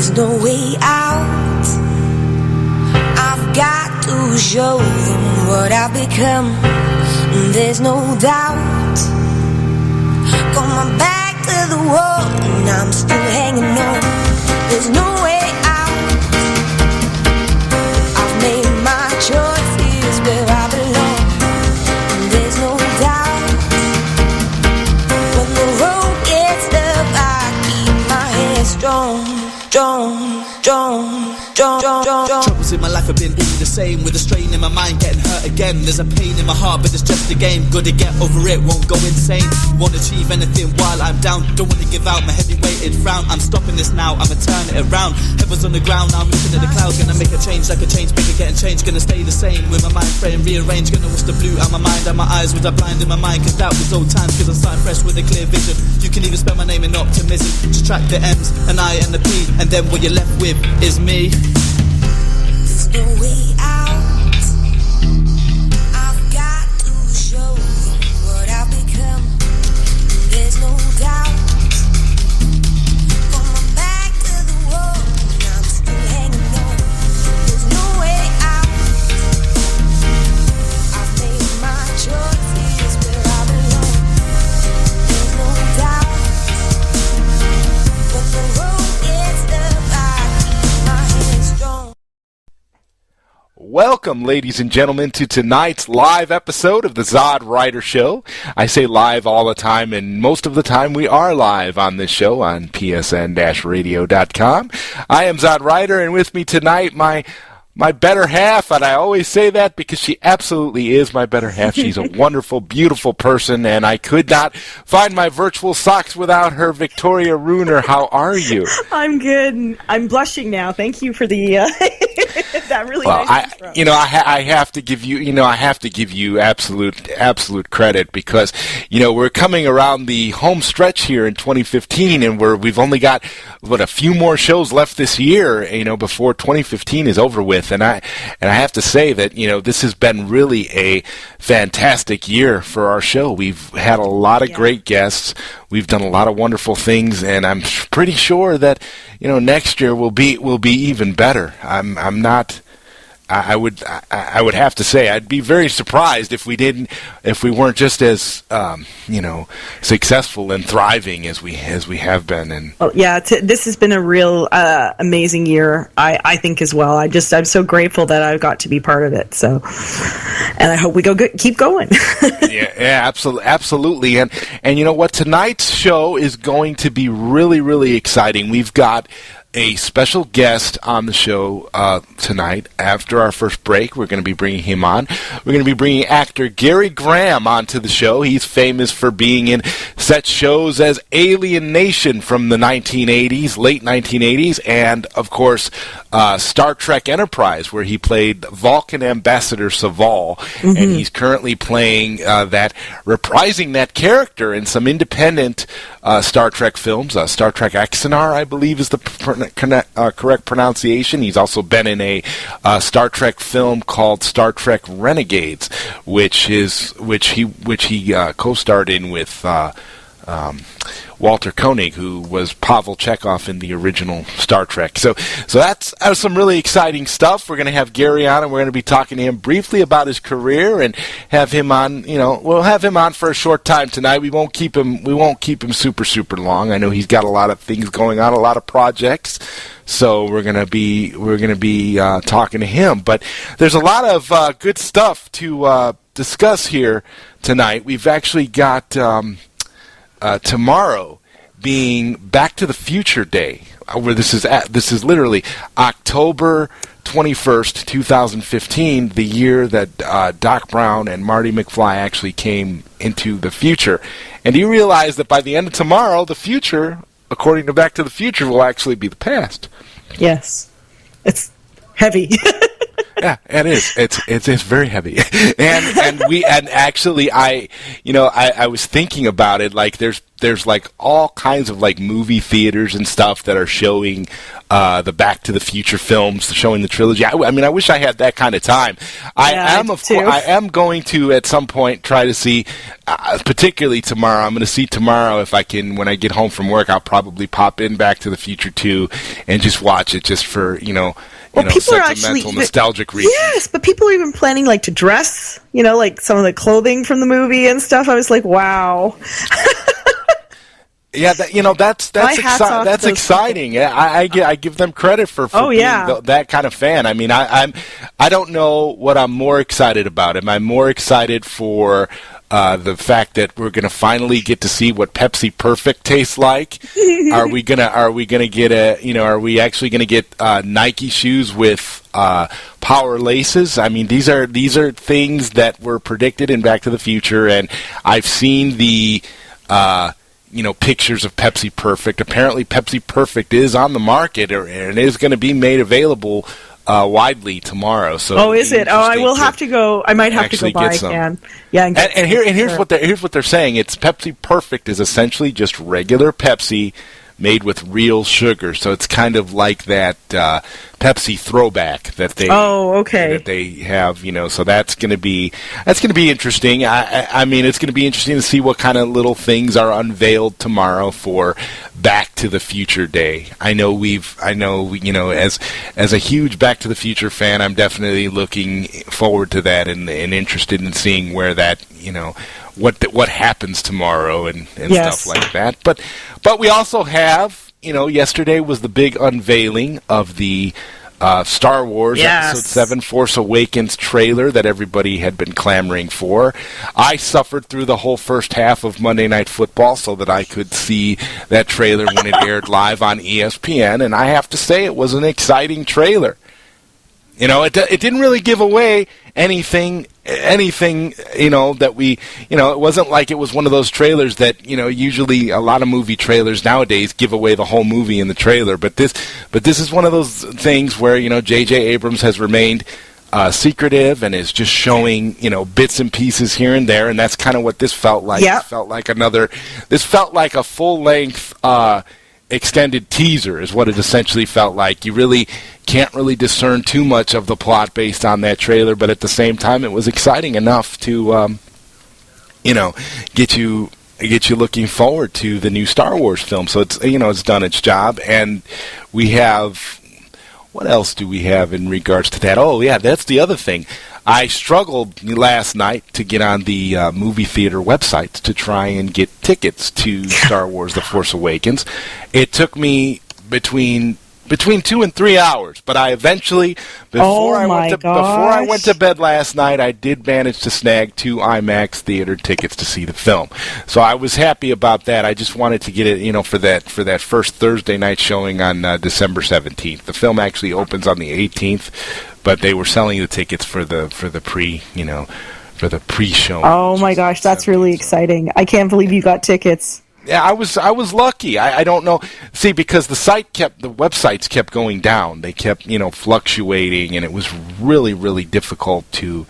there's no way out. I've got to show them what I've become. There's no doubt. Got my back to the wall and I'm still hanging on. There's no way out. I've made my choice, here's where I belong. There's no doubt. When the road gets tough, I keep my head strong, strong, strong, strong, strong, strong. Troubles in my life have been all the same, with a strain in my mind getting hurt again. There's a pain in my heart, but it's just a game. Gotta get over it, won't go insane. Won't achieve anything while I'm down. Don't wanna give out my heavy weighted frown. I'm stopping this now, I'ma turn it around. Heaven's on the ground, now I'm looking at the clouds. Gonna make a change like a change, bigger getting changed. Gonna stay the same with my mind frame rearranged. Gonna wash the blue out my mind and my eyes with a blind in my mind. Cause that was old times, cause I'm starting fresh with a clear vision. You can even spell my name in optimism. Subtract the M's, an I and the P, and then what you're left with is me. There's no way out. I've got to show them what I've become. There's no doubt. Got my back to the wall and I'm still hanging on. There's no way out. I've made my choice, here's where I belong. There's no doubt. When the road gets tough, I keep my head strong. Welcome, ladies and gentlemen, to tonight's live episode of the ZodWriter Show. I say live all the time, and most of the time we are live on this show on PSN-Radio.com. I am ZodWriter, and with me tonight, my better half, and I always say that because she absolutely is my better half. She's a wonderful, beautiful person, and I could not find my virtual socks without her. Victoria Runer, how are you? I'm good. I'm blushing now. Thank you for the that really nice intro. I have to give you, absolute credit because, we're coming around the home stretch here in 2015, and we've only got a few more shows left this year, before 2015 is over with. And I have to say that, this has been really a fantastic year for our show. We've had a lot of great guests. We've done a lot of wonderful things, and I'm pretty sure that, next year will be even better. I would have to say I'd be very surprised if we weren't just as successful and thriving as we have been. And this has been a real amazing year, I think as well. I'm so grateful that I got to be part of it. So, and I hope we keep going. yeah, absolutely. And you know what? Tonight's show is going to be really, really exciting. We've got a special guest on the show tonight. After our first break, we're going to be bringing him on. We're going to be bringing actor Gary Graham onto the show. He's famous for being in such shows as Alien Nation from the late 1980s, and, of course, Star Trek Enterprise, where he played Vulcan Ambassador Saval, and he's currently playing reprising that character in some independent Star Trek films. Star Trek Axanar, I believe, is the correct pronunciation. He's also been in a Star Trek film called Star Trek Renegades, which he co-starred in with Walter Koenig, who was Pavel Chekhov in the original Star Trek. So that's some really exciting stuff. We're going to have Gary on, and we're going to be talking to him briefly about his career, and have him on. We'll have him on for a short time tonight. We won't keep him super long. I know he's got a lot of things going on, a lot of projects. So we're gonna be talking to him. But there's a lot of good stuff to discuss here tonight. We've actually got tomorrow being Back to the Future Day, where this is literally October 21st, 2015, the year that Doc Brown and Marty McFly actually came into the future. And you realize that by the end of tomorrow, the future, according to Back to the Future, will actually be the past. Yes. It's heavy. Yeah, it is. It's very heavy, and actually I was thinking about it. Like there's there's like all kinds of like movie theaters and stuff that are showing the Back to the Future films, showing the trilogy. I mean, I wish I had that kind of time. I am going to at some point try to see, particularly tomorrow. I'm going to see tomorrow if I can. When I get home from work, I'll probably pop in Back to the Future 2 and just watch it just for people are actually nostalgic reasons. Yes, but people are even planning like to dress, like some of the clothing from the movie and stuff. I was like, wow. Yeah, that's exciting. Yeah, I give them credit for being that kind of fan. I mean, I don't know what I'm more excited about. Am I more excited for the fact that we're going to finally get to see what Pepsi Perfect tastes like? Are we gonna get are we actually going to get Nike shoes with power laces? I mean, these are things that were predicted in Back to the Future, and I've seen the pictures of Pepsi Perfect. Apparently, Pepsi Perfect is on the market and is going to be made available widely tomorrow. So, is it? I will have to go. I might have to go buy again. Yeah, and here's what they're saying. It's Pepsi Perfect is essentially just regular Pepsi made with real sugar. So it's kind of like that Pepsi throwback that they that they have, so that's going to be interesting. I mean, it's going to be interesting to see what kind of little things are unveiled tomorrow for Back to the Future Day. I know as a huge Back to the Future fan, I'm definitely looking forward to that and interested in seeing where that, what happens tomorrow and stuff like that. But we also have, yesterday was the big unveiling of the Star Wars Episode 7 Force Awakens trailer that everybody had been clamoring for. I suffered through the whole first half of Monday Night Football so that I could see that trailer when it aired live on ESPN, and I have to say it was an exciting trailer. It didn't really give away anything, that we, it wasn't like it was one of those trailers that, usually a lot of movie trailers nowadays give away the whole movie in the trailer. But this is one of those things where, J.J. Abrams has remained secretive and is just showing, bits and pieces here and there. And that's kind of what this felt like. Yep. This felt like a full-length, extended teaser is what it essentially felt like. You really can't really discern too much of the plot based on that trailer, but at the same time it was exciting enough to get you looking forward to the new Star Wars film. So it's it's done its job. And we have, what else do we have in regards to that? Oh yeah, that's the other thing. I struggled last night to get on the movie theater website to try and get tickets to Star Wars The Force Awakens. It took me between 2 and 3 hours, but I eventually, before I went to bed last night, I did manage to snag 2 IMAX theater tickets to see the film. So I was happy about that. I just wanted to get it, for that first Thursday night showing on December 17th. The film actually opens on the 18th, but they were selling the tickets for the pre-show. Oh my gosh, that's really exciting! I can't believe you got tickets. Yeah, I was lucky. I don't know. See, because the websites kept going down. They kept, fluctuating, and it was really, really difficult to,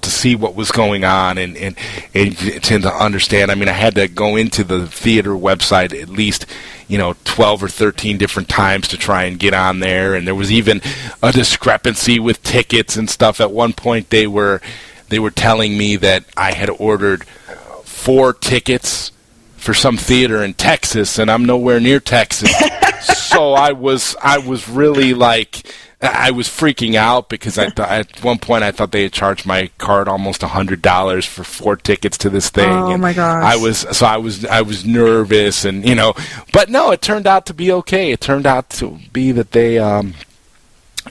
see what was going on and to understand. I mean, I had to go into the theater website at least, 12 or 13 different times to try and get on there, and there was even a discrepancy with tickets and stuff. At one point, they were telling me that I had ordered 4 tickets for some theater in Texas, and I'm nowhere near Texas. So I was really I was freaking out because at one point I thought they had charged my card almost $100 for 4 tickets to this thing. Oh my gosh! I was nervous, and but no, it turned out to be okay. It turned out to be that they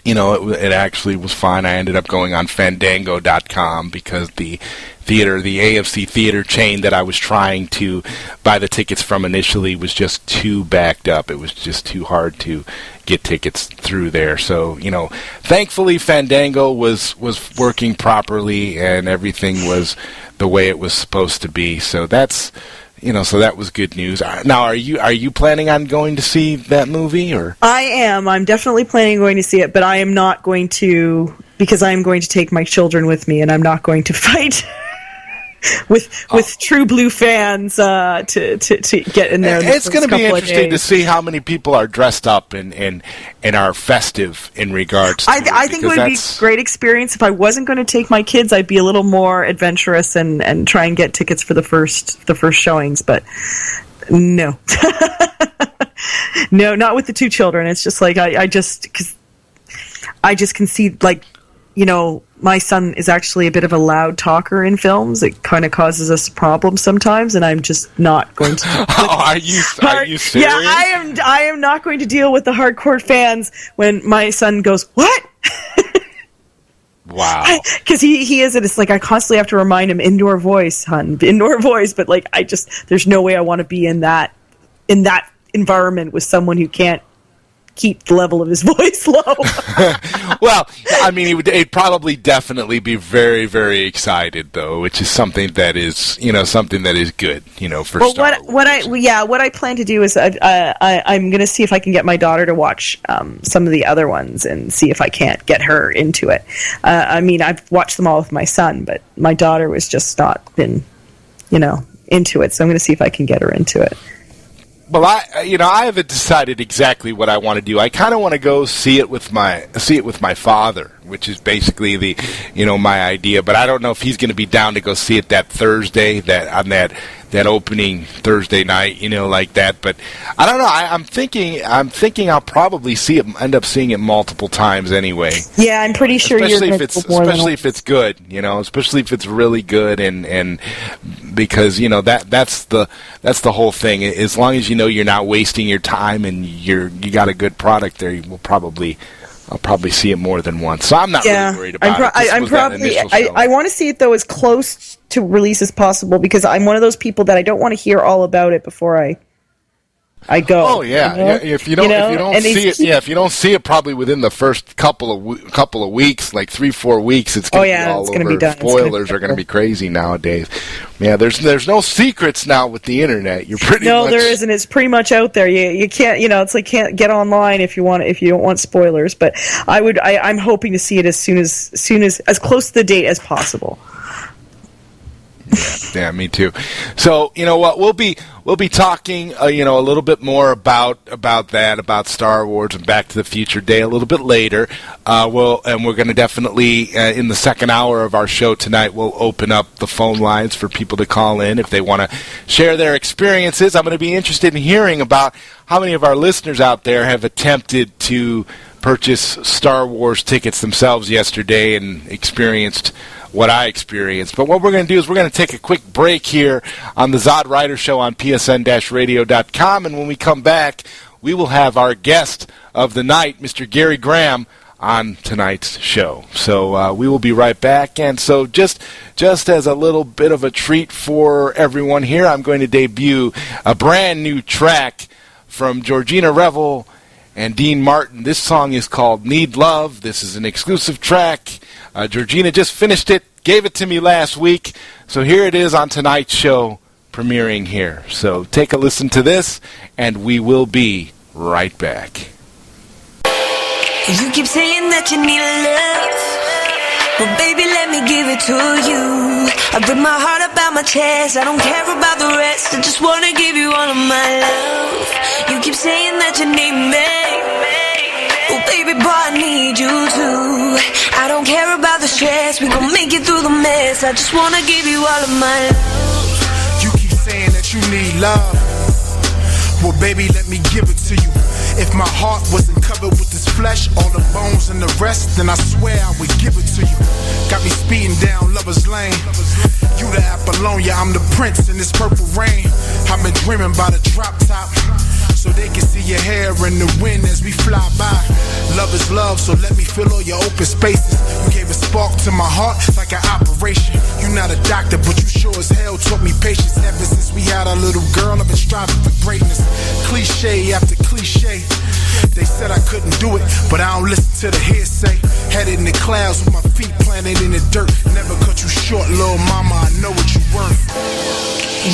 it actually was fine. I ended up going on Fandango.com because the AMC theater chain that I was trying to buy the tickets from initially was just too backed up. It was just too hard to get tickets through there. So, thankfully Fandango was working properly and everything was the way it was supposed to be. So that's, so that was good news. Now, are you planning on going to see that movie, or? I am. I'm definitely planning on going to see it, but I am not going to, because I am going to take my children with me, and I'm not going to fight with true blue fans to get in there. It's going to be interesting to see how many people are dressed up and are festive in regards to I think it would be a great experience. If I wasn't going to take my kids, I'd be a little more adventurous and try and get tickets for the first showings, but no. No, not with the two children. It's just like I just can see, like, you know, my son is actually a bit of a loud talker in films. It kind of causes us problems sometimes, and I'm just not going to. Are you serious? Yeah, I am not going to deal with the hardcore fans when my son goes, "What?" Wow. Because he is, and it's like I constantly have to remind him, indoor voice, hun, indoor voice. But like, there's no way I want to be in that environment with someone who can't keep the level of his voice low. Well, I mean, he'd probably definitely be very, very excited, though, which is something that is, good, for Star Wars. What I plan to do is I'm going to see if I can get my daughter to watch some of the other ones and see if I can't get her into it. I mean, I've watched them all with my son, but my daughter was just not been, into it. So I'm going to see if I can get her into it. Well, I haven't decided exactly what I want to do. I kind of want to go see it with my father, which is basically my idea. But I don't know if he's going to be down to go see it that Thursday, that opening Thursday night, like that. But I don't know. I'm thinking I'll probably end up seeing it multiple times anyway. Yeah, I'm pretty sure especially if it's good, especially if it's really good, and because that's the whole thing. As long as you're not wasting your time and you got a good product there, I'll probably see it more than once. So I'm not really worried about it. I want to see it though as close to release as possible, because I'm one of those people that I don't want to hear all about it before I go. Oh yeah, if you don't see it probably within the first couple of weeks, like 3-4 weeks, it's going to be all over. Be done. Spoilers are going to be crazy nowadays. Yeah, there's no secrets now with the internet. You're pretty much... there isn't. It's pretty much out there. You can't, it's like can't get online if you don't want spoilers. But I'm hoping to see it as soon as close to the date as possible. Yeah, me too. So, you know what, we'll be talking, a little bit more about Star Wars and Back to the Future Day a little bit later. And we're going to definitely, in the second hour of our show tonight, we'll open up the phone lines for people to call in if they want to share their experiences. I'm going to be interested in hearing about how many of our listeners out there have attempted to purchase Star Wars tickets themselves yesterday and experienced what I experienced. But what we're going to do is we're going to take a quick break here on the ZodWriter Show on PSN-Radio.com, and when we come back, we will have our guest of the night, Mr. Gary Graham, on tonight's show. So we will be right back, and so just as a little bit of a treat for everyone here, I'm going to debut a brand new track from Georgina Revel and Dean Martin. This song is called Need Love. This is an exclusive track. Georgina just finished it, gave it to me last week, so here it is on tonight's show, premiering here. So take a listen to this, and we will be right back. You keep saying that you need love, well baby let me give it to you. I rip my heart about my chest, I don't care about the rest, I just wanna give you all of my love. You keep saying that you need me, oh baby boy I need you too. I don't care about the stress, we gon' make it through the mess, I just wanna give you all of my love. You keep saying that you need love, well baby let me give it to you. If my heart wasn't covered with this flesh, all the bones and the rest, then I swear I would give it to you. Got me speeding down Lover's Lane, you the Apollonia, I'm the prince in this purple rain. I've been dreaming about a drop top, so they can see your hair in the wind as we fly by. Love is love, so let me fill all your open spaces. You gave a spark to my heart like an operation. You're not a doctor, but you sure as hell taught me patience. Ever since we had our little girl, I've been striving for greatness. Cliche after cliche, they said I couldn't do it, but I don't listen to the hearsay. Headed in the clouds with my feet planted in the dirt. Never cut you short, little mama, I know what you worth.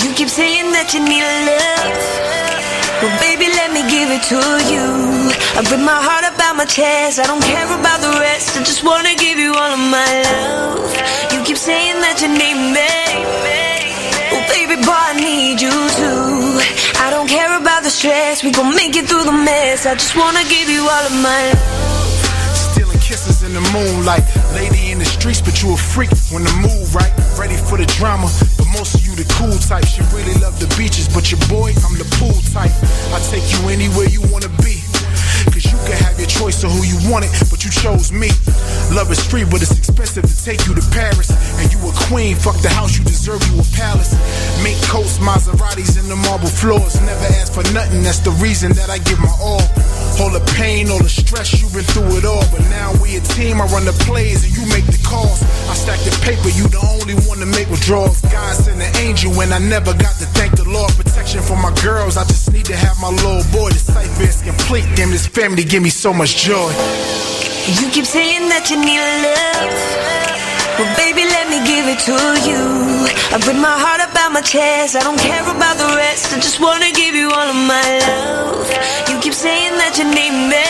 You keep saying that you need love, well baby let me give it to you. I rip my heart about my chest, I don't care about the rest, I just wanna give you all of my love. You keep saying that you need me, boy, I need you too. I don't care about the stress, we gon' make it through the mess. I just wanna give you all of my love. Stealing kisses in the moonlight. Lady in the streets, but you a freak when the mood right. Ready for the drama, but most of you the cool type. She really love the beaches, but your boy, I'm the pool type. I take you anywhere you wanna be. Cause you can have your choice of who you want it, but you chose me. Love is free, but it's expensive to take you to Paris. And you a queen, fuck the house, you deserve you a palace. Mink coats, Maseratis, and the marble floors. Never ask for nothing, that's the reason that I give my all. All the pain, all the stress, you've been through it all. But now we a team, I run the plays and you make the calls. I stack the paper, you the only one to make withdrawals. God sent an angel and I never got to thank the Lord. Protection for my girls, I just need to have my little boy. The cipher is complete, damn this family give me so much joy. You keep saying that you need love, well baby let me give it to you. I put my heart up on my chest, I don't care about the rest. I just wanna give you all of my love. You keep saying that you need me,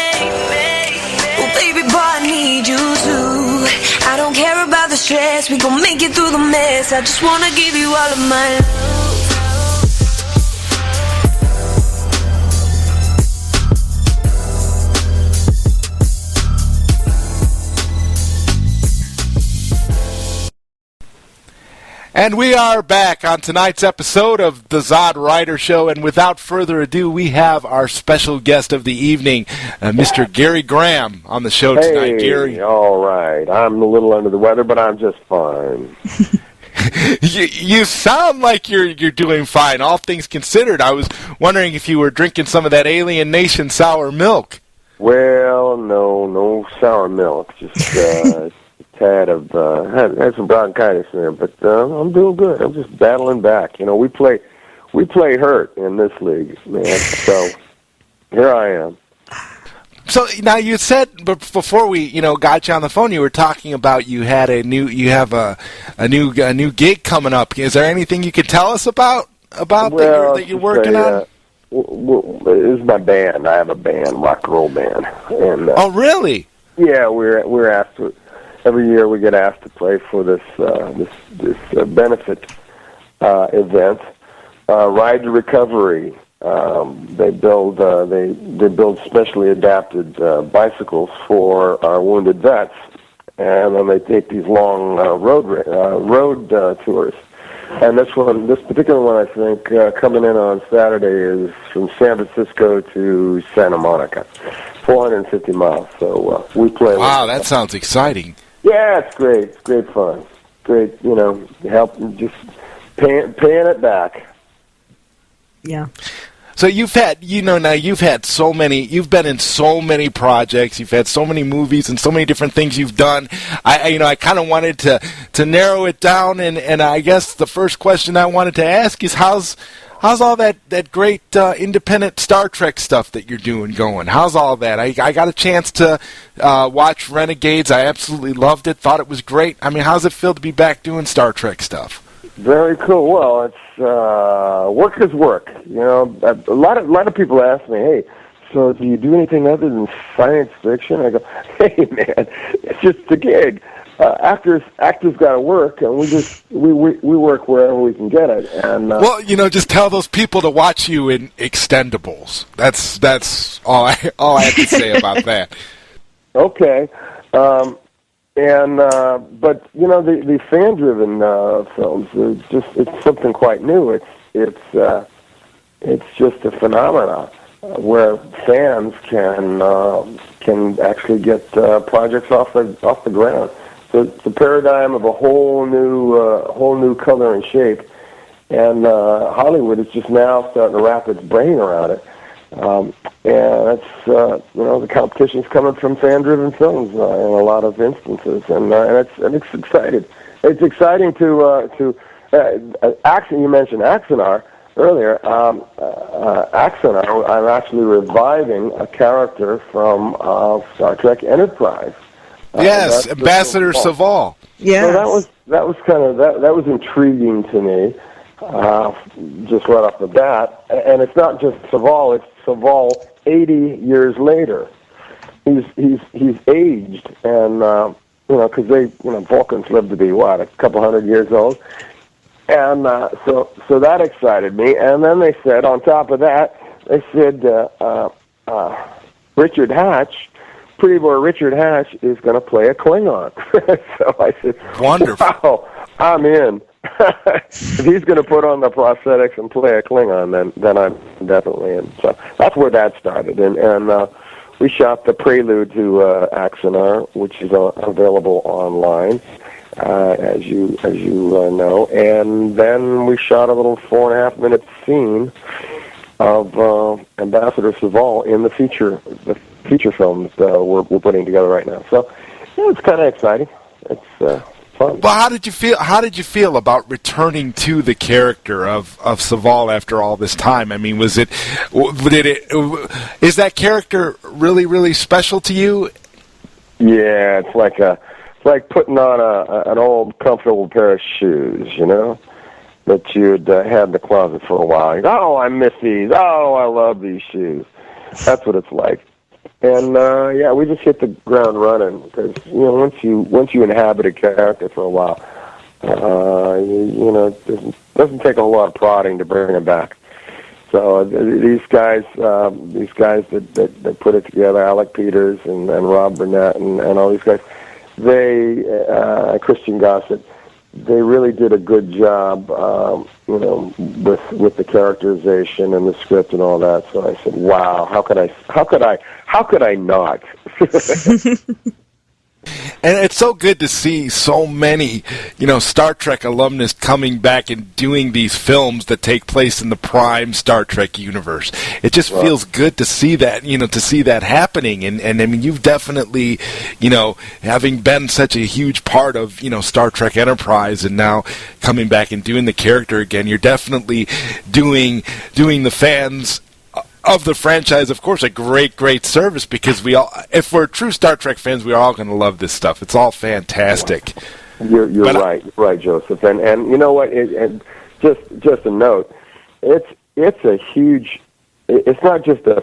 well baby boy I need you too. I don't care about the stress, we gon' make it through the mess. I just wanna give you all of my love. And we are back on tonight's episode of the ZodWriter Show, and without further ado, we have our special guest of the evening, Mr. Gary Graham, on the show tonight. Gary, all right. I'm a little under the weather, but I'm just fine. you sound like you're doing fine, all things considered. I was wondering if you were drinking some of that Alien Nation sour milk. Well, no sour milk, just had some bronchitis there, but I'm doing good. I'm just battling back. You know, we play hurt in this league, man. So here I am. So now you said before we got you on the phone, you were talking about you have a new gig coming up. Is there anything you could tell us about that you're working on? This is my band. I have a band, rock and roll band. And oh, really? Yeah, we're asked to. Every year we get asked to play for this benefit event, Ride to Recovery. They build specially adapted bicycles for our wounded vets, and then they take these long road tours. And this particular one, I think, coming in on Saturday is from San Francisco to Santa Monica, 450 miles. So we play. Wow, that sounds exciting. Yeah, it's great. It's great fun. Great, help just paying it back. Yeah. So you've been in so many projects, you've had so many movies and so many different things you've done. I kind of wanted to narrow it down, and I guess the first question I wanted to ask is how's all that great independent Star Trek stuff that you're doing going? How's all that? I got a chance to watch Renegades. I absolutely loved it. Thought it was great. I mean, how's it feel to be back doing Star Trek stuff? Very cool. Well, it's work is work. A lot of people ask me, "Hey, so do you do anything other than science fiction?" I go, "Hey, man, it's just a gig. Actors got to work, and we work wherever we can get it." And well, just tell those people to watch you in Extendables. That's all I have to say about that. Okay, but the fan-driven films it's something quite new. It's just a phenomenon where fans can actually get projects off the ground. So it's a paradigm of a whole new color and shape, and Hollywood is just now starting to wrap its brain around it. And that's the competition's coming from fan-driven films in a lot of instances, and it's exciting. It's exciting to Axon. You mentioned Axonar earlier. Axonar. I'm actually reviving a character from Star Trek Enterprise. Yes, Ambassador Saval. Yeah, so that was intriguing to me, just right off the bat. And it's not just Saval; it's Saval 80 years later. He's aged, and because Vulcans live to be a couple hundred years old, And so that excited me. And then they said, on top of that, they said Richard Hatch, Pretty Boy Richard Hatch, is going to play a Klingon. So I said, wonderful. Wow, I'm in. If he's going to put on the prosthetics and play a Klingon, then I'm definitely in. So that's where that started. And we shot the prelude to Axanar, which is available online. As you know, and then we shot a little 4.5-minute scene of Ambassador Saval in the feature film that we're putting together right now. So yeah, it's kind of exciting. It's fun. Well, how did you feel? How did you feel about returning to the character of Saval after all this time? I mean, is that character really, really special to you? Yeah, it's like putting on an old comfortable pair of shoes, that you'd had in the closet for a while. Oh, I miss these. Oh, I love these shoes. That's what it's like. And yeah, we just hit the ground running because once you inhabit a character for a while, it doesn't take a whole lot of prodding to bring them back. So these guys that put it together, Alec Peters and Rob Burnett and all these guys. They, Christian Gossett, they really did a good job, with the characterization and the script and all that. So I said, "Wow, how could I not?" And it's so good to see so many, Star Trek alumnus coming back and doing these films that take place in the prime Star Trek universe. It just feels good to see that, to see that happening. And I mean, you've definitely, having been such a huge part of, Star Trek Enterprise and now coming back and doing the character again, you're definitely doing the fans of the franchise, of course, a great service, because if we're true Star Trek fans, we're all going to love this stuff. It's all fantastic. You're right, Joseph. And you know what? Just a note. It's a huge. It's not just a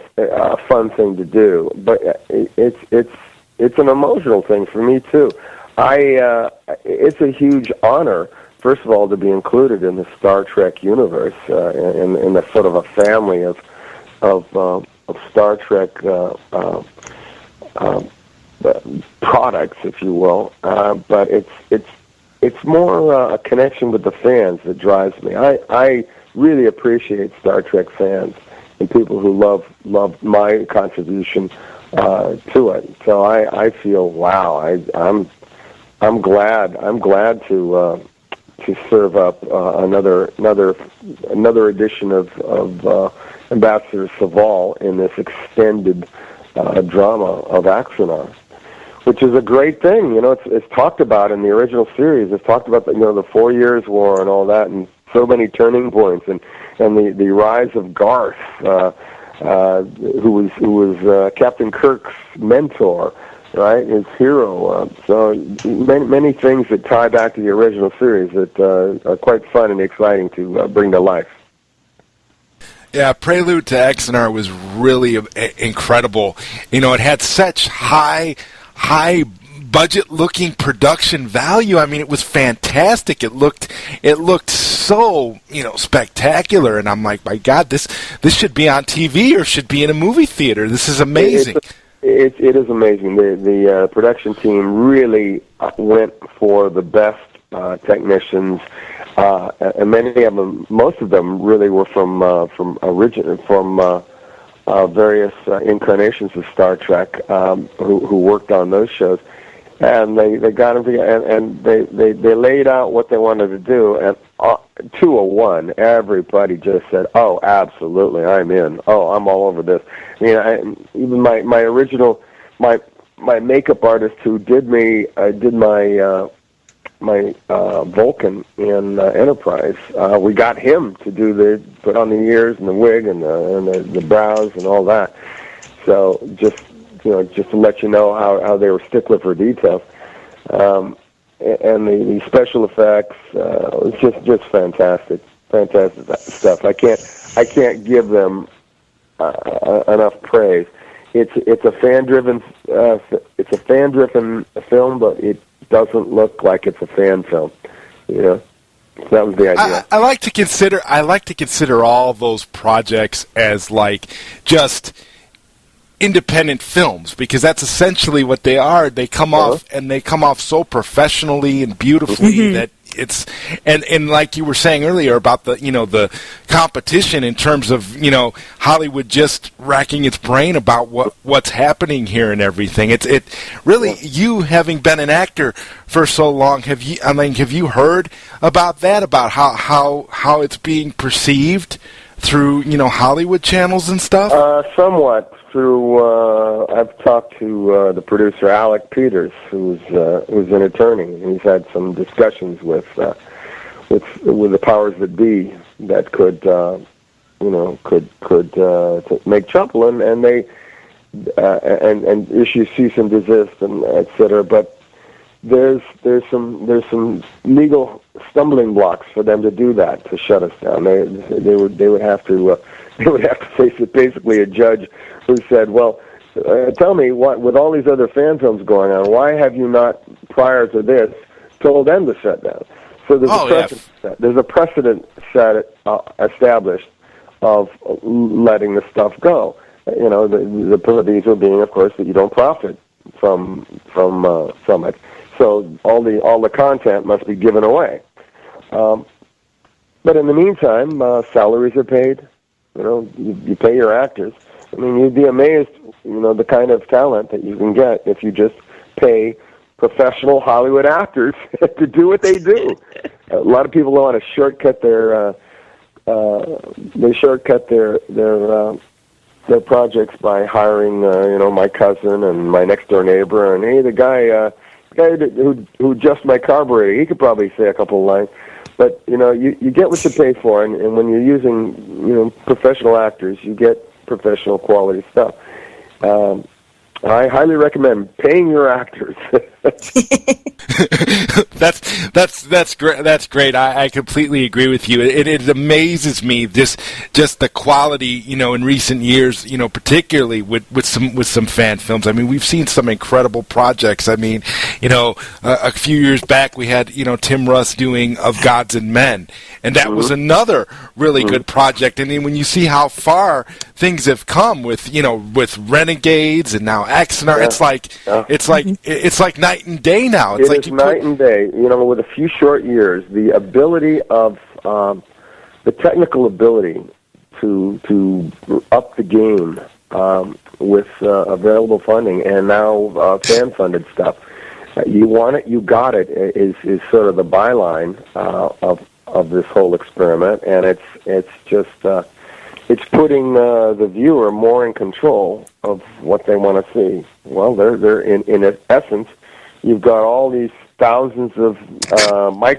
fun thing to do, but it's an emotional thing for me too. It's a huge honor, first of all, to be included in the Star Trek universe, in the sort of a family of Star Trek products, if you will, but it's more a connection with the fans that drives me. I really appreciate Star Trek fans and people who love my contribution to it. So I feel I'm glad to serve up another edition of Ambassador Saval in this extended drama of Axanar, which is a great thing. It's talked about in the original series. It's talked about the 4 Years' War and all that, and so many turning points, and the rise of Garth, who was Captain Kirk's mentor, right, his hero. So many things that tie back to the original series that are quite fun and exciting to bring to life. Yeah, Prelude to Axanar was really incredible. It had such high budget-looking production value. I mean, it was fantastic. It looked so spectacular, and I'm like, my God, this should be on TV or should be in a movie theater. This is amazing. It is amazing. The production team really went for the best technicians. And many of them, most of them, really were from various incarnations of Star Trek who worked on those shows, and they got them together, and they laid out what they wanted to do, and 201, everybody just said, "Oh, absolutely, I'm in. Oh, I'm all over this." Even my original makeup artist who did my Vulcan in Enterprise, we got him to put on the ears and the wig and the brows and all that. So just to let you know how they were stickler for details, and the special effects, it's just fantastic stuff. I can't give them enough praise. It's a fan driven film, but it doesn't look like it's a fan film, That was the idea. I like to consider all those projects as like just independent films, because that's essentially what they are. They come off, and they come off so professionally and beautifully that it's, and like you were saying earlier about the, you know, the competition in terms of, you know, Hollywood just racking its brain about what's happening here and everything. It really, you having been an actor for so long, have you heard about that, about how it's being perceived through, you know, Hollywood channels and stuff? Somewhat through. I've talked to the producer Alec Peters, who's an attorney, and he's had some discussions with the powers that be that could make trouble, and they and issue cease and desist and etc. But there's some legal stumbling blocks for them to do that, to shut us down. They would have to face it, basically a judge who said, well, tell me, what, with all these other fan films going on, why have you not, prior to this, told them to shut down? So there's a precedent set established of letting the stuff go. You know, the proviso being, of course, that you don't profit from it. So all the content must be given away. But in the meantime, salaries are paid. You know, you pay your actors. I mean, you'd be amazed, you know, the kind of talent that you can get if you just pay professional Hollywood actors to do what they do. A lot of people want to shortcut their projects by hiring, my cousin and my next door neighbor, and hey, the guy who adjusts my carburetor, he could probably say a couple of lines. But you know, you get what you pay for, and when you're using, you know, professional actors, you get professional quality stuff. I highly recommend paying your actors. That's great. That's great. I completely agree with you. It amazes me just the quality, you know, in recent years, you know, particularly with some fan films. I mean, we've seen some incredible projects. I mean, you know, a few years back we had, you know, Tim Russ doing Of Gods and Men, and that was another really good project. And then when you see how far things have come with, you know, with Renegades and now Axonar, it's like night and day now. It's like night and day. You know, with a few short years, the ability of the technical ability to up the game with available funding, and now fan-funded stuff. You want it, you got it. Is sort of the byline of this whole experiment, and it's just. It's putting the viewer more in control of what they want to see. Well, they're in essence, you've got all these thousands of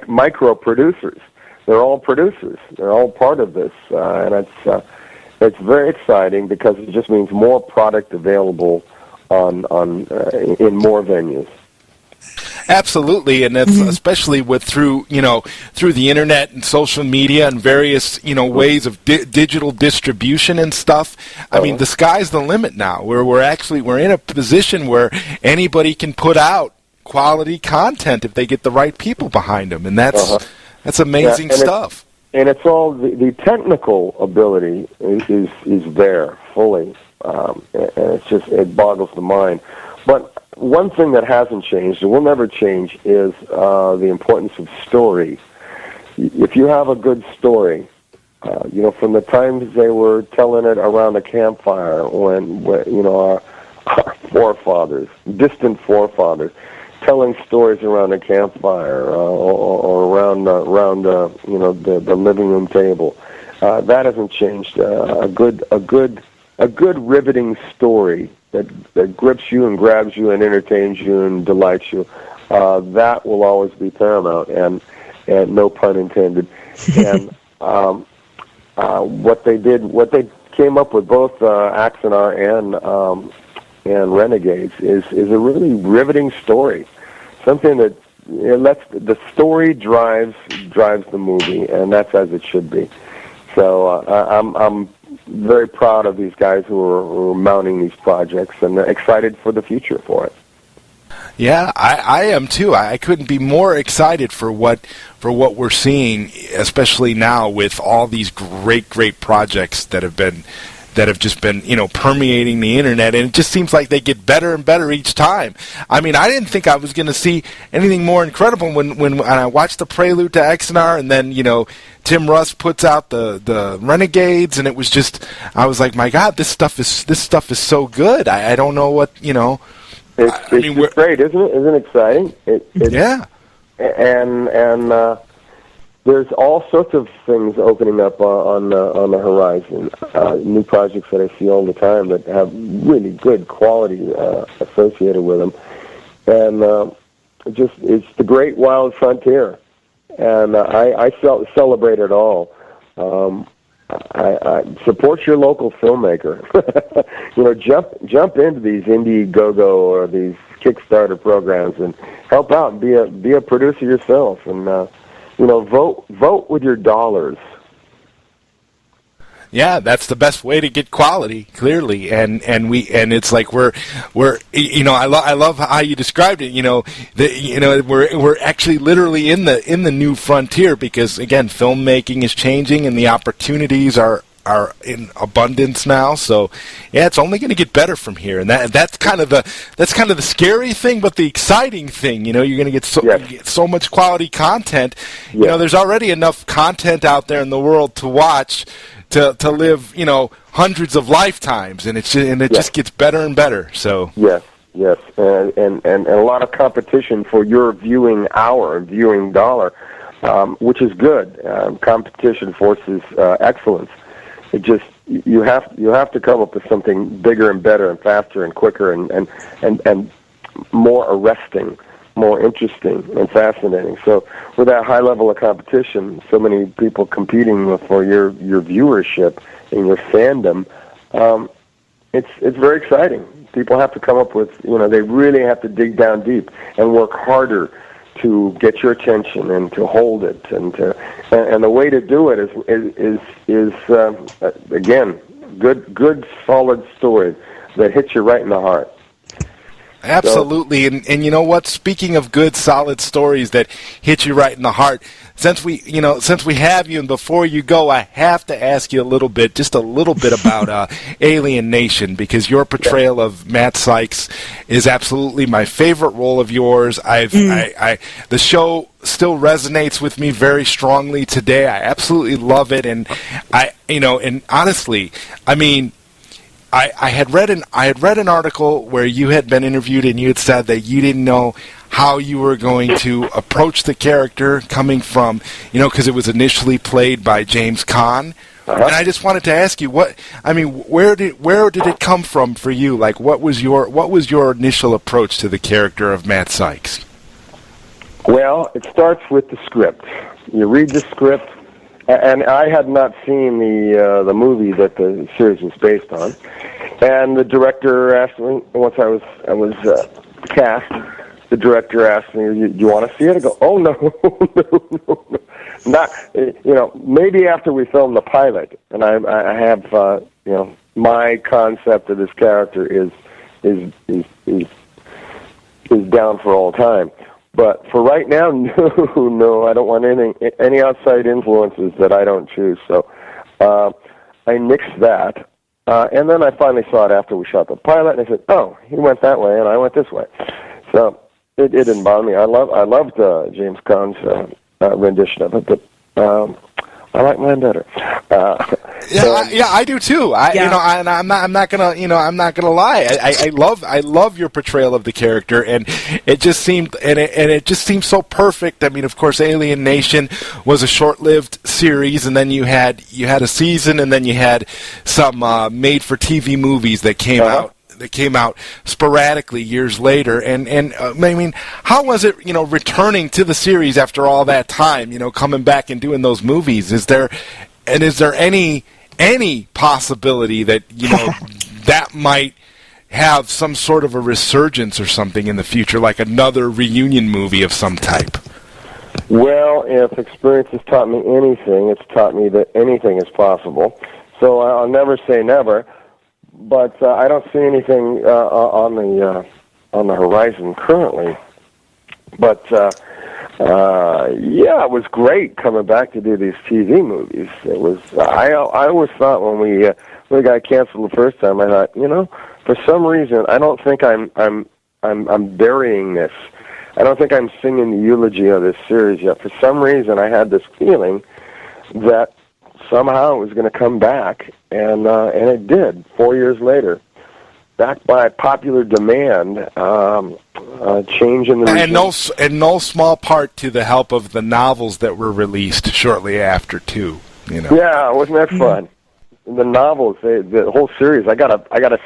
micro producers. They're all producers. They're all part of this, and it's very exciting because it just means more product available in more venues. Absolutely, and that's especially through the internet and social media and various, you know, ways of digital distribution and stuff. I mean, the sky's the limit now. We're in a position where anybody can put out quality content if they get the right people behind them, and that's amazing stuff. And it's all the technical ability is there fully, and it boggles the mind. But one thing that hasn't changed and will never change is the importance of story. If you have a good story, you know, from the times they were telling it around a campfire, when you know, our forefathers, distant forefathers, telling stories around a campfire or around you know, the living room table, that hasn't changed. A good riveting story that grips you and grabs you and entertains you and delights you, that will always be paramount, and no pun intended. And what they came up with, both Axonar and Renegades, is a really riveting story. Something that lets the story drives the movie, and that's as it should be. So I'm very proud of these guys who are mounting these projects, and excited for the future for it. Yeah, I am too. I couldn't be more excited for what we're seeing, especially now with all these great projects that have just been, permeating the internet, and it just seems like they get better and better each time. I mean, I didn't think I was going to see anything more incredible when I watched the Prelude to Exenar, and then, Tim Russ puts out the Renegades, and it was just, I was like, my God, this stuff is so good. I don't know what, It's great, isn't it? Isn't it exciting? Yeah. And there's all sorts of things opening up on the horizon. New projects that I see all the time that have really good quality associated with them, and it's the great wild frontier. And I celebrate it all. I support your local filmmaker. Jump into these Indiegogo or these Kickstarter programs and help out and be a producer yourself. And vote with your dollars. Yeah, that's the best way to get quality, clearly, and it's like we're I love how you described it. We're actually literally in the new frontier, because again, filmmaking is changing and the opportunities are in abundance now. So yeah, it's only going to get better from here, and that's kind of the scary thing, but the exciting thing. You're going to get so much quality content. Yes. There's already enough content out there in the world to watch. To live, hundreds of lifetimes, and it just gets better and better. So yes, and a lot of competition for your viewing hour and viewing dollar, which is good. Competition forces excellence. It just you have to come up with something bigger and better and faster and quicker and more arresting, more interesting and fascinating. So with that high level of competition, so many people competing for your viewership and your fandom, it's very exciting. People have to come up with, they really have to dig down deep and work harder to get your attention and to hold it, and the way to do it is again, good solid story that hits you right in the heart. Absolutely, and you know what? Speaking of good, solid stories that hit you right in the heart, since we have you, and before you go, I have to ask you just a little bit about Alien Nation, because your portrayal of Matt Sykes is absolutely my favorite role of yours. The show still resonates with me very strongly today. I absolutely love it, and and honestly, I mean, I had read an article where you had been interviewed, and you had said that you didn't know how you were going to approach the character, coming from, because it was initially played by James Caan. And I just wanted to ask you, where did it come from for you? Like, what was your initial approach to the character of Matt Sykes? Well, it starts with the script. You read the script, and I had not seen the movie that the series was based on. And the director asked me, once I was cast, the director asked me, "Do you want to see it?" I go, "Oh no, no, not maybe after we film the pilot." And I have my concept of this character is down for all time. But for right now, no, I don't want any outside influences that I don't choose. So I nixed that. And then I finally saw it after we shot the pilot, and I said, "Oh, he went that way, and I went this way." So it didn't bother me. I loved James Caan's rendition of it, but I like mine better. I do too. I'm not gonna lie. I love your portrayal of the character, and it just seemed so perfect. I mean, of course, Alien Nation was a short-lived series, and then you had a season, and then you had some made-for-TV movies that came out. That came out sporadically years later, and I mean, how was it, returning to the series after all that time, coming back and doing those movies? Is there any possibility that that might have some sort of a resurgence or something in the future, like another reunion movie of some type? Well, if experience has taught me anything, it's taught me that anything is possible. So I'll never say never. But I don't see anything on the horizon currently. But yeah, it was great coming back to do these TV movies. It was. I always thought when we got canceled the first time, I thought, for some reason, I don't think I'm burying this. I don't think I'm singing the eulogy of this series yet. For some reason, I had this feeling that somehow it was going to come back, and it did. 4 years later, backed by popular demand, change in the and no small part to the help of the novels that were released shortly after too. Yeah, wasn't that fun? The novels, the whole series. I got a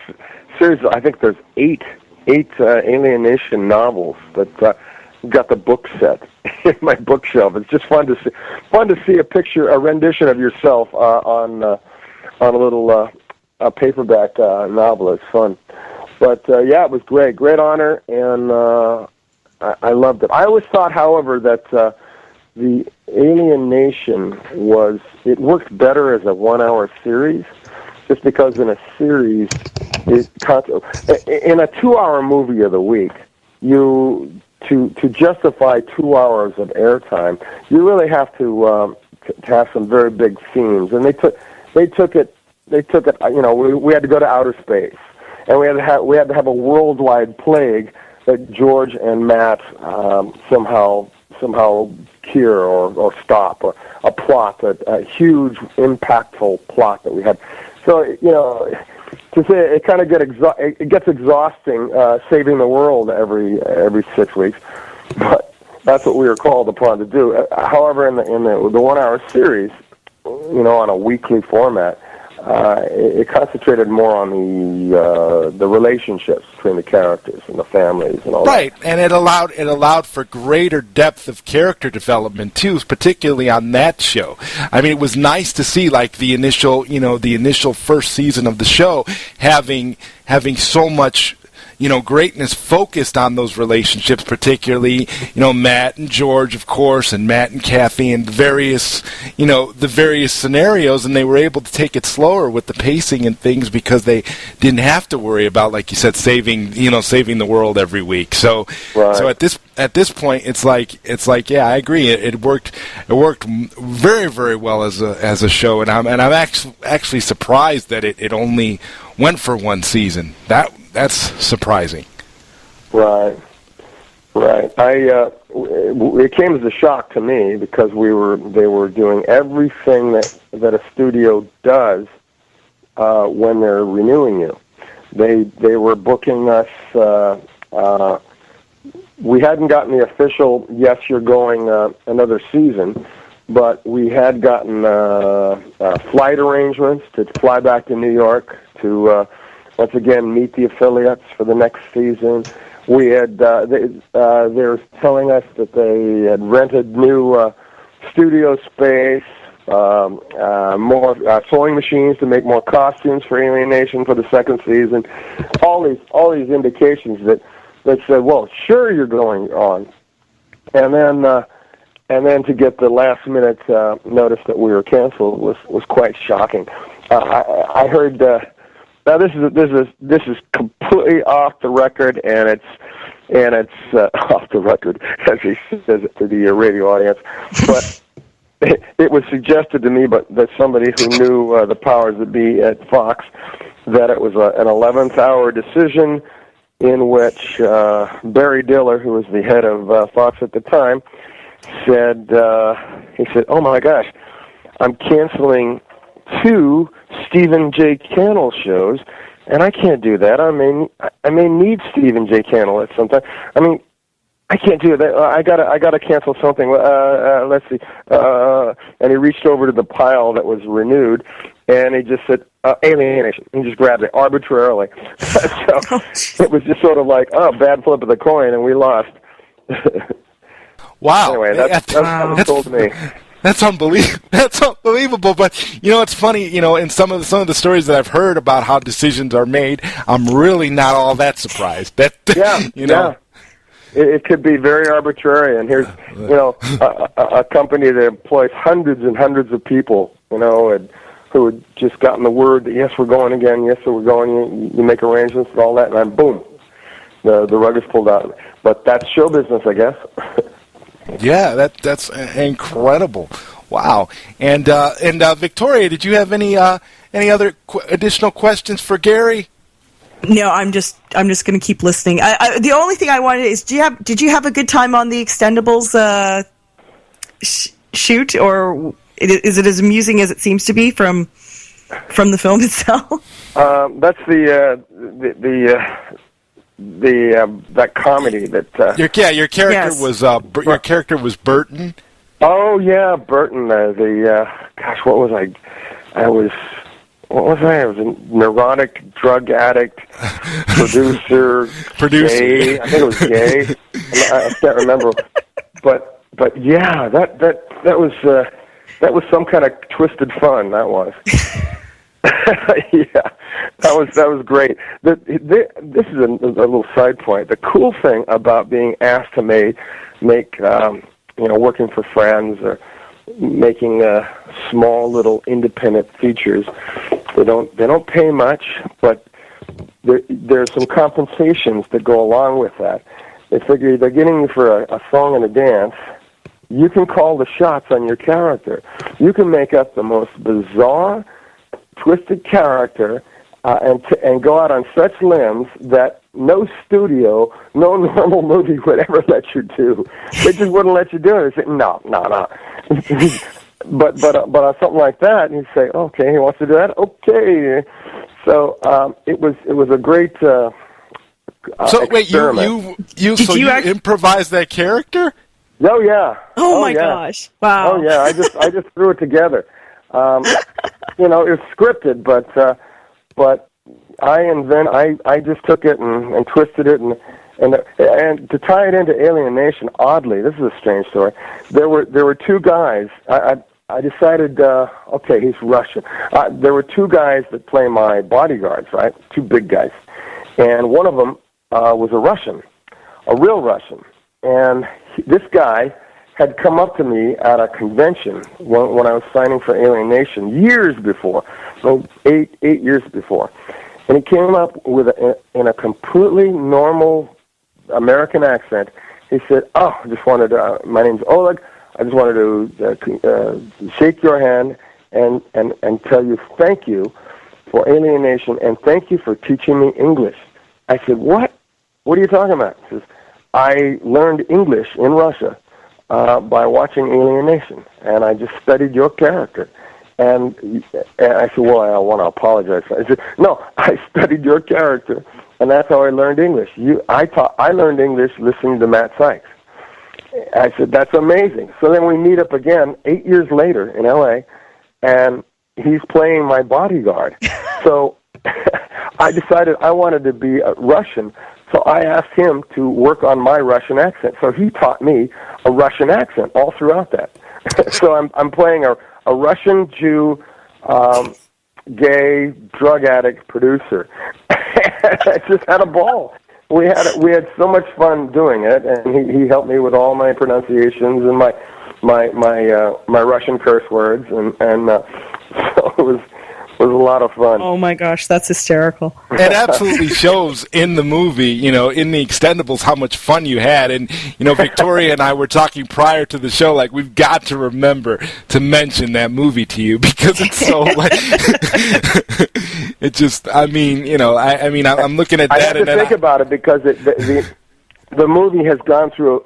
series. I think there's eight Alien Nation novels that got the book set in my bookshelf. It's just fun to see a rendition of yourself on a little paperback novel. It's fun. But yeah, it was great honor, and I loved it. I always thought, however, that the Alien Nation worked better as a 1-hour series, just because in a series, in a 2-hour movie of the week, to justify 2 hours of airtime, you really have to have some very big themes, and they took it. We had to go to outer space, and we had to have a worldwide plague that George and Matt somehow cure or stop, or a plot, a huge, impactful plot that we had. So, to say it kind of it gets exhausting saving the world every 6 weeks, but that's what we were called upon to do. However, in the 1-hour series, on a weekly format, it concentrated more on the relationships between the characters and the families and all that. Right, and it allowed for greater depth of character development too, particularly on that show. I mean, it was nice to see the initial first season of the show having so much greatness focused on those relationships, particularly, Matt and George, of course, and Matt and Kathy, and the various scenarios, and they were able to take it slower with the pacing and things because they didn't have to worry about, like you said, saving the world every week. So, right. So at this point, it's like, yeah, I agree. It worked very, very well as a show, and I'm actually surprised that it only went for one season. That's surprising. Right. It came as a shock to me because they were doing everything that a studio does when they're renewing you. They were booking us. We hadn't gotten the official yes, you're going another season, but we had gotten flight arrangements to fly back to New York to once again meet the affiliates for the next season. We had they were telling us that they had rented new studio space, more sewing machines to make more costumes for Alien Nation for the second season. All these indications that said, well, sure, you're going on, and then to get the last minute notice that we were canceled was quite shocking. I heard. Now this is completely off the record, and it's off the record, as he says it to the radio audience. But it was suggested to me, that somebody who knew the powers that be at Fox, that it was an 11th hour decision in which Barry Diller, who was the head of Fox at the time, said, "Oh my gosh, I'm canceling 2 Stephen J. Cannell shows, and I can't do that. I may need Stephen J. Cannell at some time. I mean, I can't do that. I gotta cancel something. Let's see." And he reached over to the pile that was renewed, and he just said, "Alien Nation." He just grabbed it arbitrarily. So it was just sort of like, bad flip of the coin, and we lost. Wow. Anyway, that's what was told to me. That's unbelievable. But it's funny. In some of the stories that I've heard about how decisions are made, I'm really not all that surprised. Yeah. It could be very arbitrary. And here's a company that employs hundreds and hundreds of people, and who had just gotten the word that yes, we're going again. Yes, we're going. You make arrangements and all that, and then boom, the rug is pulled out. But that's show business, I guess. Yeah, that's incredible. Wow. And Victoria, did you have any other additional questions for Gary? No, I'm just going to keep listening. The only thing I wanted is, did you have a good time on the Extendables shoot, or is it as amusing as it seems to be from the film itself? That's that comedy that your character was your character was Burton. Oh yeah, Burton. Gosh, what was I? I was a neurotic drug addict, producer. Gay. I think it was gay. I can't remember, but yeah, that was some kind of twisted fun. That was. Yeah, that was great. This is a little side point. The cool thing about being asked to make working for friends or making small little independent features, they don't pay much, but there's some compensations that go along with that. They figure they're getting you for a song and a dance. You can call the shots on your character. You can make up the most bizarre, twisted character and go out on such limbs that no studio, no normal movie would ever let you do. They just wouldn't let you do it. They say, no. but on something like that, you say, okay, he wants to do that? Okay. So it was a great so experiment. wait, you improvised that character? Oh yeah. Oh my gosh! Wow. Oh yeah, I just threw it together. It was scripted, but I just took it and twisted it and to tie it into Alienation. Oddly, this is a strange story. There were two guys. I decided, okay, he's Russian. There were two guys that play my bodyguards, right? Two big guys, and one of them was a Russian, a real Russian, and this guy had come up to me at a convention when I was signing for Alienation years before, so 8 years before, and he came up with in a completely normal American accent. He said, "Oh, I just wanted to, my name's Oleg. I just wanted to shake your hand and tell you thank you for Alienation and thank you for teaching me English." I said, "What? What are you talking about?" He says, "I learned English in Russia by watching Alienation, and I just studied your character." And I said, "Well, I want to apologize for that." He said, "No, I studied your character, and that's how I learned English. I learned English listening to Matt Sykes." I said, "That's amazing." So then we meet up again 8 years later in L.A., and he's playing my bodyguard. So I decided I wanted to be a Russian, so I asked him to work on my Russian accent. So he taught me a Russian accent all throughout that. So I'm playing a Russian Jew, gay, drug addict producer. I just had a ball. We had so much fun doing it, and he helped me with all my pronunciations and my Russian curse words, and so it was a lot of fun. Oh my gosh, that's hysterical. It absolutely shows in the movie, in the Extendables, how much fun you had. And, Victoria and I were talking prior to the show, like, we've got to remember to mention that movie to you because it's so, like, it just, I'm looking at that. I have to think about it because the movie has gone through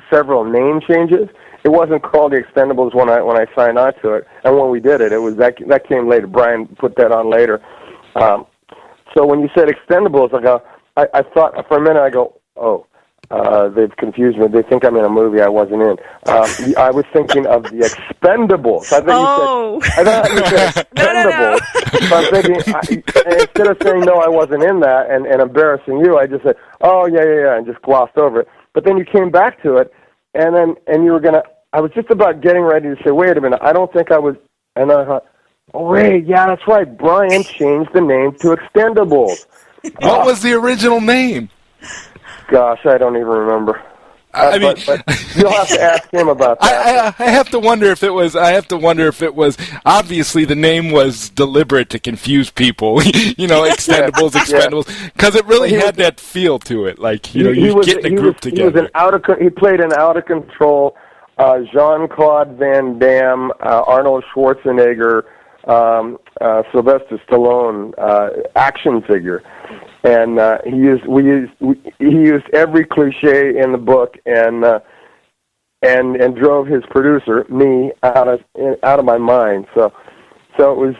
several name changes. It wasn't called The Extendables when I signed on to it, and when we did it, it was that came later. Brian put that on later. So when you said Extendables, I thought for a minute. I go, oh, they've confused me. They think I'm in a movie I wasn't in. I was thinking of The Expendables. I thought you said Expendables. No. So I'm thinking, instead of saying no, I wasn't in that, and embarrassing you, I just said, oh yeah, and just glossed over it. But then you came back to it. And you were I was just about getting ready to say, wait a minute, I don't think I was, and I thought, oh wait, yeah, that's right, Brian changed the name to Extendables. What was the original name? Gosh, I don't even remember. I mean, but you'll have to ask him about that. I have to wonder if it was. I have to wonder if it was. Obviously, the name was deliberate to confuse people. Expendables, because it really had that feel to it. Like you're getting a group together. He played an out of control Jean-Claude Van Damme, Arnold Schwarzenegger, Sylvester Stallone action figure. And he used every cliche in the book, and drove his producer, me, out of my mind. So it was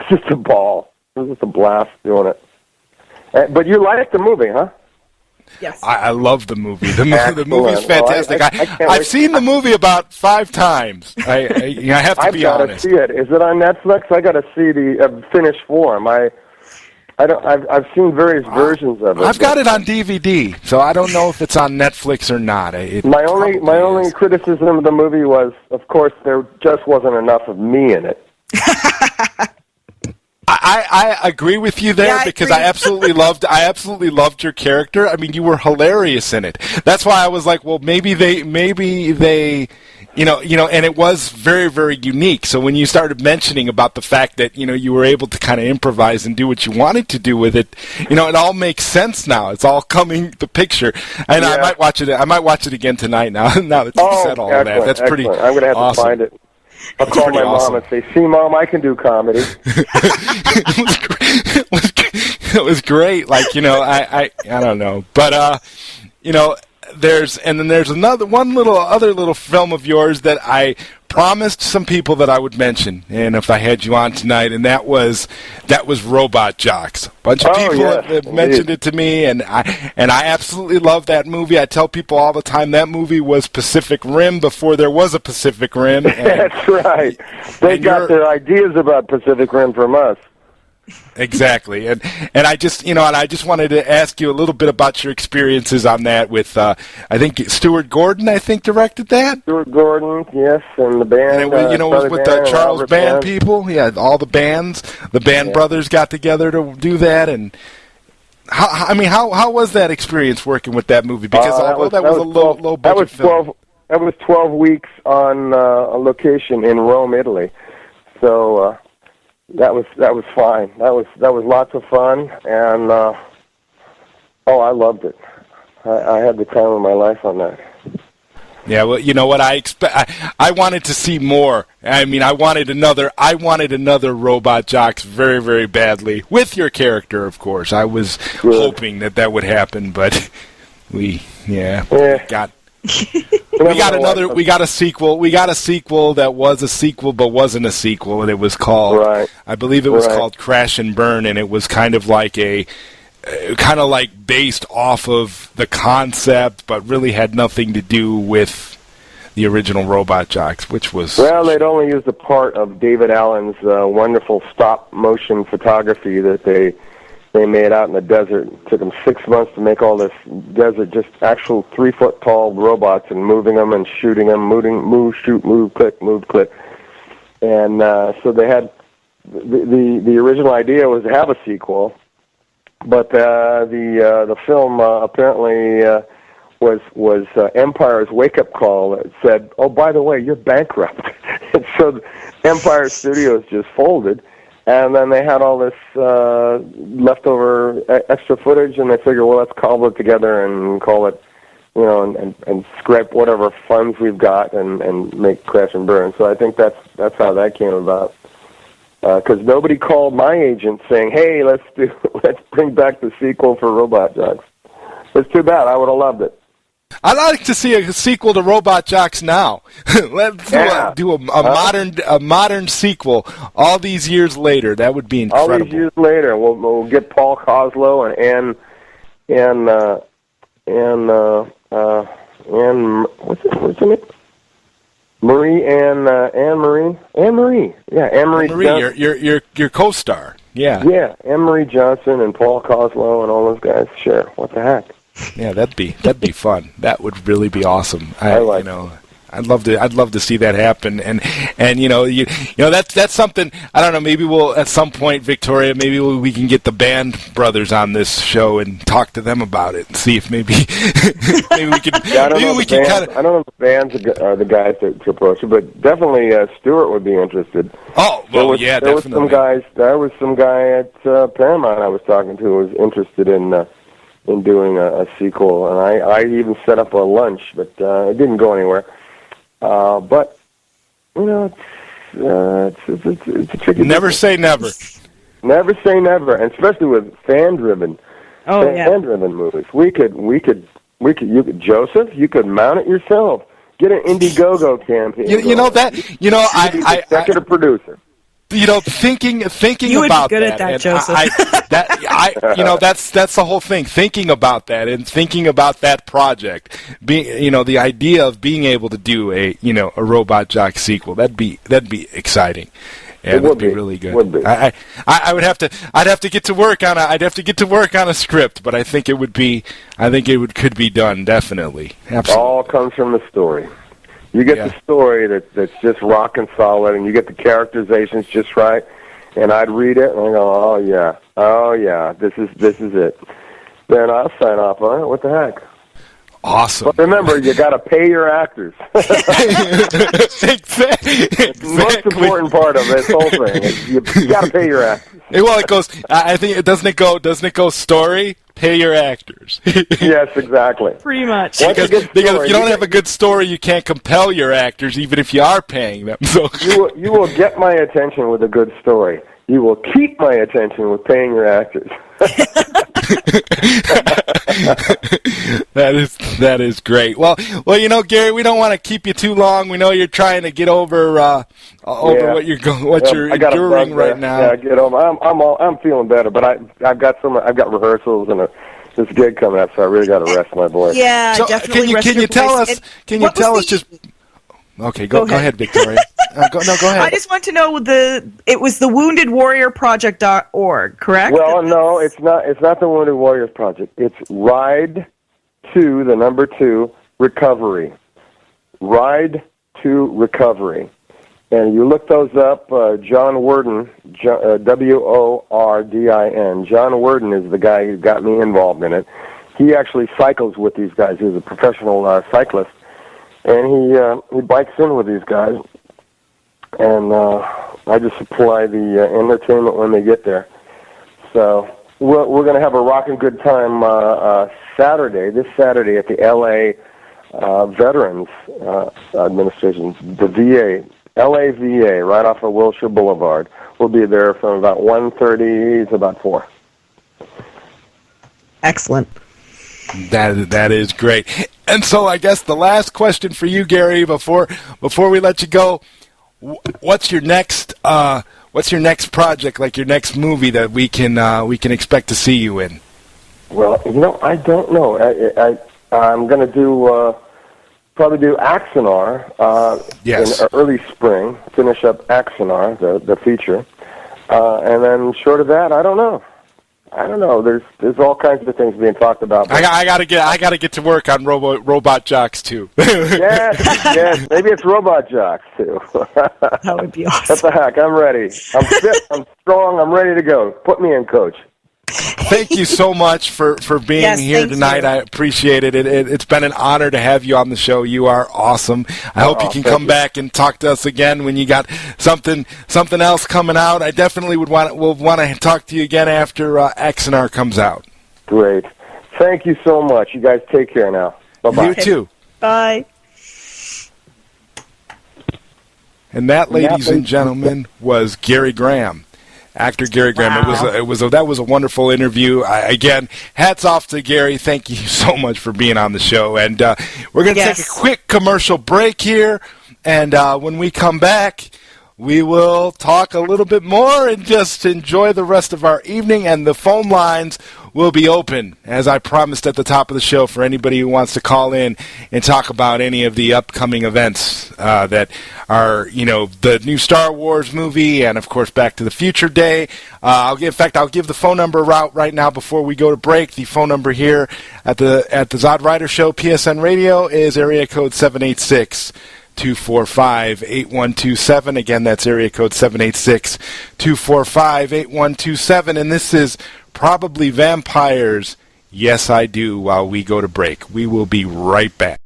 just a ball. It was just a blast doing it. But you liked the movie, huh? Yes. I love the movie. The movie's fantastic. I've seen the movie about 5 times. I have to be honest. I've got to see it. Is it on Netflix? I got to see the finished form. I've seen various versions of it. I've got it on DVD, so I don't know if it's on Netflix or not. My only criticism of the movie was, of course, there just wasn't enough of me in it. I agree with you there because I absolutely loved your character. I mean, you were hilarious in it. That's why I was like, well, maybe they, and it was very, very unique. So when you started mentioning about the fact that, you were able to kind of improvise and do what you wanted to do with it, it all makes sense now. It's all coming the picture. And I might watch it again tonight now that you said all of that. That's pretty I'm going to have to find it. I'll call my mom and say, see, Mom, I can do comedy. It was great. Like, I don't know. But, there's another other little film of yours that I promised some people that I would mention, and if I had you on tonight, and that was Robot Jocks. A bunch of people have mentioned it to me, and I absolutely love that movie. I tell people all the time that movie was Pacific Rim before there was a Pacific Rim. That's right. They got their ideas about Pacific Rim from us. Exactly, and I just wanted to ask you a little bit about your experiences on that with I think Stuart Gordon directed that. Stuart Gordon, yes, and the band. And it was with the Charles Band people. Yeah, all the bands, the Band brothers got together to do that. And how was that experience working with that movie? Because that was a low budget film. That was 12 weeks on a location in Rome, Italy. So. That was fine. That was lots of fun, and I loved it. I had the time of my life on that. Yeah, well, you know what I wanted to see more. I mean, I wanted another Robot Jocks very, very badly with your character, of course. I was hoping that would happen, but we got a sequel. We got a sequel that was a sequel but wasn't a sequel, and it was called I believe it was called Crash and Burn, and it was kind of like based off of the concept, but really had nothing to do with the original Robot Jocks, which was they'd only used a part of David Allen's wonderful stop motion photography that they made out in the desert. It took them 6 months to make all this desert, just actual 3-foot-tall robots, and moving them and shooting them, move, shoot, move, click, move, click. And so they had the original idea was to have a sequel, but the film apparently was Empire's wake-up call that said, "Oh, by the way, you're bankrupt." And so Empire Studios just folded. And then they had all this leftover extra footage, and they figured, well, let's cobble it together and call it, and scrape whatever funds we've got and make Crash and Burn. So I think that's how that came about. Because nobody called my agent saying, hey, let's bring back the sequel for Robot Jocks. It's too bad. I would have loved it. I'd like to see a sequel to Robot Jocks now. Let's do a modern sequel all these years later. That would be incredible. All these years later, we'll get Paul Coslow and what's her name? Anne-Marie. Yeah, Anne-Marie Johnson. Your co-star. Yeah. Yeah, Anne-Marie Johnson and Paul Coslow and all those guys. Sure. What the heck? Yeah, that'd be fun. That would really be awesome. I I'd love to see that happen. And that's something. I don't know. Maybe we'll at some point, Victoria. Maybe we can get the band brothers on this show and talk to them about it and see if maybe we can. Yeah, I don't know if the bands are the guys to approach it, but definitely Stuart would be interested. Oh, well, definitely. There was some guy at Paramount I was talking to who was interested in doing a sequel, and I even set up a lunch, but it didn't go anywhere. But it's a tricky. Never say never. Never say never, and especially with fan-driven movies. We could. Joseph, you could mount it yourself. Get an Indiegogo campaign. Executive producer. Thinking you about would be good that, at that, Joseph. That's the whole thing. Thinking about that and thinking about that project, the idea of being able to do a Robot Jock sequel. That'd be exciting. Yeah, that'd be really good. Would be. I'd have to get to work on a script, but I think it could be done, definitely. Absolutely. All comes from the story. You get the story that's just rock and solid, and you get the characterizations just right. And I'd read it and I go, oh yeah, this is it. Then I'll sign off on it. What the heck? Awesome. But remember, you got to pay your actors. Exactly. The most important part of this whole thing is you got to pay your actors. Well, it goes. I think doesn't it go story, pay your actors. Yes, exactly. Pretty much. Because if you don't have a good story, you can't compel your actors, even if you are paying them. So you will get my attention with a good story. You will keep my attention with paying your actors. That is great. Well, Gary, we don't want to keep you too long. We know you're trying to get over what you're enduring right now. Yeah, get over. I'm feeling better, but I've got rehearsals and this gig coming up, so I really got to rest my voice. Yeah, so definitely. Can you tell us? Okay, go ahead, Victoria. Go ahead. I just want to know it was the woundedwarriorproject.org, correct? Well, no, it's not. It's not the Wounded Warriors Project. It's Ride to the number 2 Recovery. Ride to Recovery, and you look those up. John Worden, Wordin. John Worden is the guy who got me involved in it. He actually cycles with these guys. He's a professional cyclist. And he bikes in with these guys, and I just supply the entertainment when they get there. So we're going to have a rocking good time this Saturday at the L.A. Veterans Administration, the VA, L.A. VA, right off of Wilshire Boulevard. We'll be there from about 1:30 to about 4. Excellent. That is great. And so I guess the last question for you, Gary, before we let you go, what's your next project, like your next movie that we can expect to see you in? Well, I don't know. I'm going to probably do Axanar in early spring. Finish up Axanar, the feature, and then short of that, I don't know. There's all kinds of things being talked about. I gotta get to work on Robot Jocks too. yes. Maybe it's Robot Jocks too. That would be awesome. What the heck? I'm ready. I'm fit. I'm strong. I'm ready to go. Put me in, Coach. Thank you so much for being here tonight. I appreciate it. It's been an honor to have you on the show. You are awesome. I hope you can come back and talk to us again when you got something else coming out. I definitely will want to talk to you again after Axanar comes out. Great. Thank you so much. You guys take care now. Bye-bye. You too. Bye. And that, ladies and gentlemen, was Gary Graham. Actor Gary Graham. Wow. That was a wonderful interview. Again, hats off to Gary. Thank you so much for being on the show. And we're going to take a quick commercial break here. And when we come back, we will talk a little bit more and just enjoy the rest of our evening. And the phone lines will be open, as I promised at the top of the show, for anybody who wants to call in and talk about any of the upcoming events that are, the new Star Wars movie and, of course, Back to the Future Day. I'll give the phone number out right now before we go to break. The phone number here at the ZodWriter Show, PSN Radio, is area code 786. 786-245-8127. Again, that's area code 786-245-8127. And this is Probably Vampires, Yes I Do, while we go to break. We will be right back.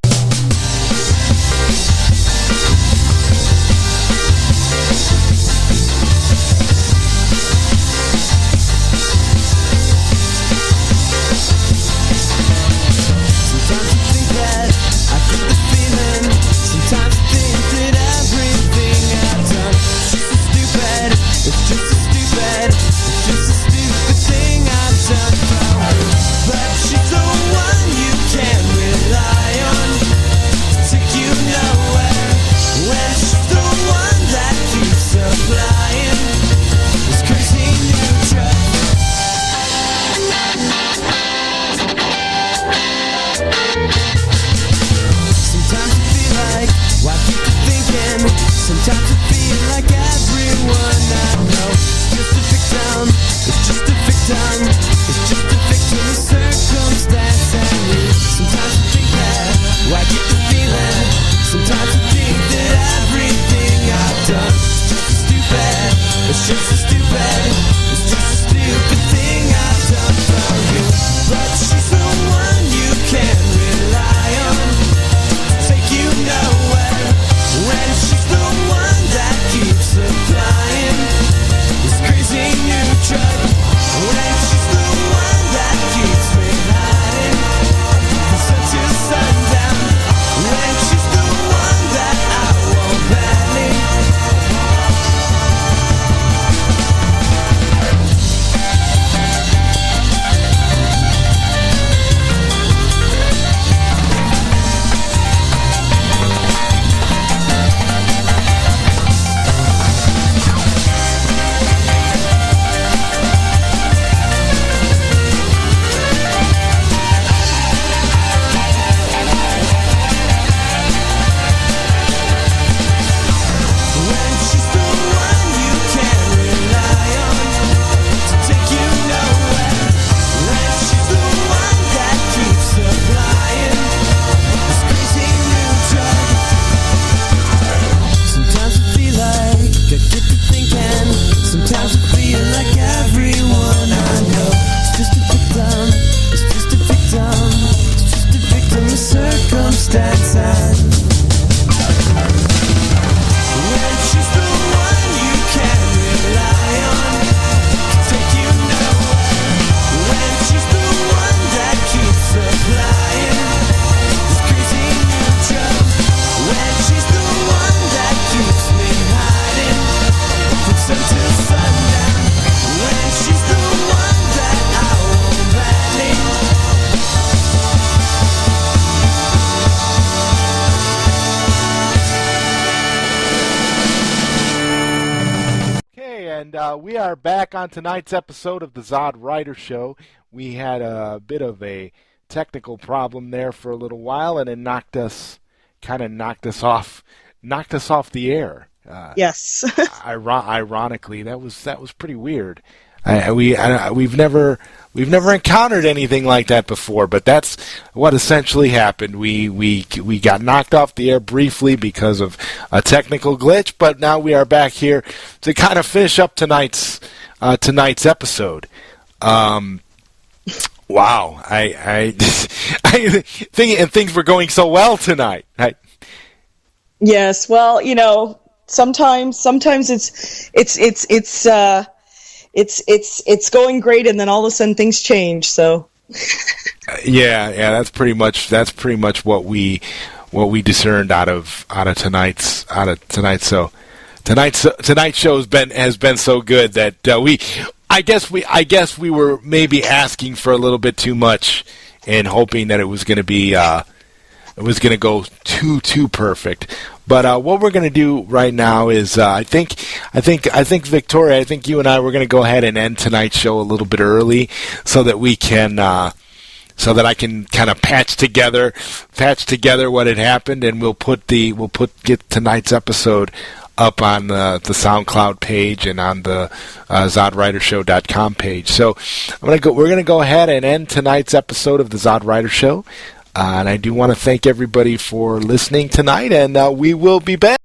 We are back on tonight's episode of the ZodWriter Show. We had a bit of a technical problem there for a little while, and it knocked us off the air. Yes. Ironically, that was pretty weird. We've never encountered anything like that before, but that's what essentially happened. We got knocked off the air briefly because of a technical glitch, but now we are back here to kind of finish up tonight's episode. Wow, I think things were going so well tonight. Yes, well, sometimes it's going great, and then all of a sudden things change. So yeah, that's pretty much what we discerned out of tonight's show. Tonight's show has been so good that I guess we were maybe asking for a little bit too much and hoping that it was going to be go too perfect. But what we're going to do right now is I think Victoria, I think you and I were going to go ahead and end tonight's show a little bit early so that we can so that I can kind of patch together what had happened, and we'll get tonight's episode up on the SoundCloud page and on the ZodWriterShow.com page. So we're going to go ahead and end tonight's episode of the ZodWriter Show. And I do want to thank everybody for listening tonight, and we will be back.